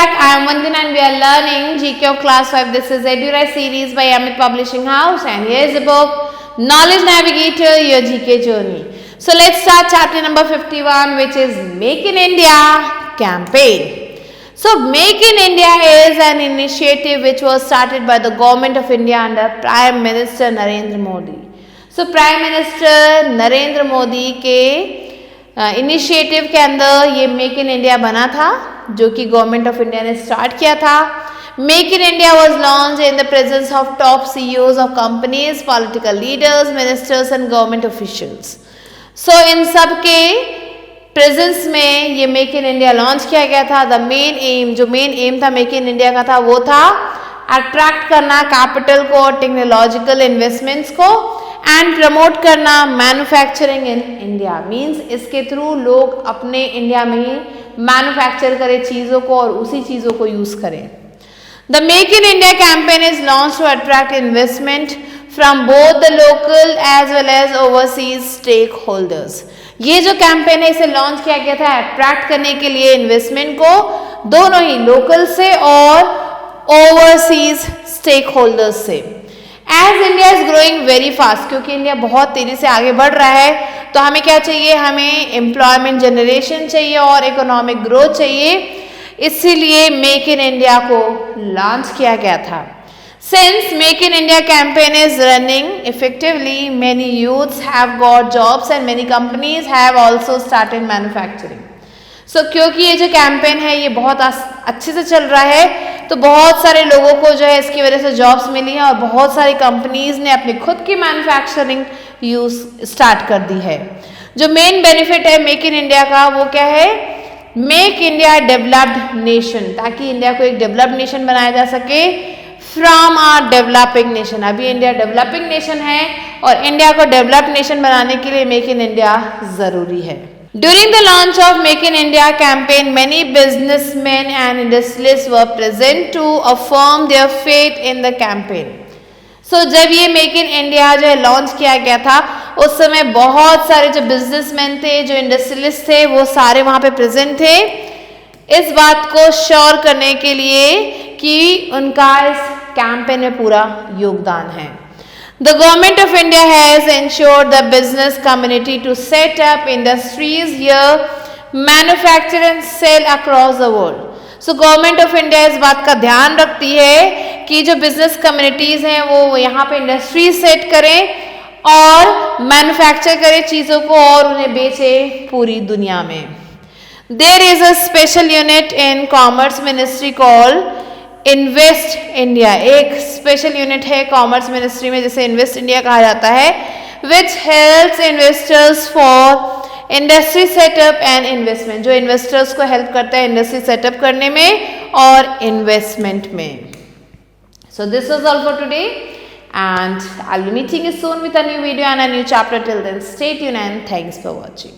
back. I am Vandana and we are learning GK of Class 5. This is EduRise series by Amit Publishing House and here is the book Knowledge Navigator, Your GK Journey. So let's start chapter number 51, which is Make in India campaign. So Make in India is an initiative which was started by the Government of India under Prime Minister Narendra Modi. So Prime Minister Narendra Modi के initiative के अंदर ये make in India बना था, जो कि government of India ने start किया था. Make in India was launched in the presence of top CEOs of companies, political leaders, ministers and government officials. So इन सब के प्रेजेंस में ये मेक इन इंडिया लॉन्च किया गया था. द मेन एम था मेक इन इंडिया का था वो था अट्रैक्ट करना कैपिटल को, टेक्नोलॉजिकल इन्वेस्टमेंट्स को एंड प्रमोट करना मैन्युफैक्चरिंग इन इंडिया. मीन्स इसके थ्रू लोग अपने इंडिया में ही मैन्युफैक्चर करें चीज़ों को और उसी चीज़ों को यूज़ करें. The make in India campaign is launch to attract investment from both the local as well as overseas stake holders. ये जो कैंपेन है इसे लॉन्च किया गया था अट्रैक्ट करने के लिए इन्वेस्टमेंट को, दोनों ही लोकल से और ओवरसीज स्टेक होल्डर्स से. As India is growing very fast, क्योंकि इंडिया बहुत तेजी से आगे बढ़ रहा है, तो हमें क्या चाहिए, हमें एम्प्लॉयमेंट जनरेशन चाहिए और इकोनॉमिक ग्रोथ चाहिए. इसीलिए मेक इन इंडिया को लॉन्च किया गया था. Since make in India campaign is running effectively, many youths have got jobs and many companies have also started manufacturing. So क्योंकि ये जो कैंपेन है ये बहुत अच्छे से चल रहा है, तो बहुत सारे लोगों को जो है इसकी वजह से जॉब्स मिली हैं और बहुत सारी कंपनीज ने अपनी खुद की मैन्युफैक्चरिंग यूज स्टार्ट कर दी है. जो मेन बेनिफिट है मेक इन इंडिया का वो क्या है, मेक इंडिया डेवलप्ड नेशन, ताकि इंडिया को एक डेवलप्ड नेशन बनाया जा सके फ्रॉम आ डेवलपिंग नेशन. अभी इंडिया डेवलपिंग नेशन है और इंडिया को डेवलप्ड नेशन बनाने के लिए मेक इन इंडिया जरूरी है. During the launch of Make in India campaign, many businessmen and industrialists were present to affirm their faith in the campaign. So जब ये Make in India जो है लॉन्च किया गया था, उस समय बहुत सारे जो बिजनेसमैन थे, जो इंडस्ट्रियलिस्ट थे, वो सारे वहाँ पे प्रेजेंट थे इस बात को श्योर करने के लिए कि उनका इस कैंपेन में पूरा योगदान है. The Government of India has ensured the business community to set up industries here, manufacture and sell across the world. So Government of India इस बात का ध्यान रखती है कि जो बिजनेस कम्युनिटीज हैं वो यहाँ पे इंडस्ट्रीज सेट करें और मैन्युफैक्चर करें चीज़ों को और उन्हें बेचे पूरी दुनिया में. There is a special unit in Commerce Ministry called invest India. एक स्पेशल यूनिट है कॉमर्स मिनिस्ट्री में जिसे इन्वेस्ट इंडिया कहा जाता है, which helps investors for industry setup and investment, जो इन्वेस्टर्स को हेल्प करता है इंडस्ट्री सेटअप करने में और इन्वेस्टमेंट में. So this was all for today and I'll be meeting you soon with a new video and a new chapter. Till then, stay tuned and thanks for watching.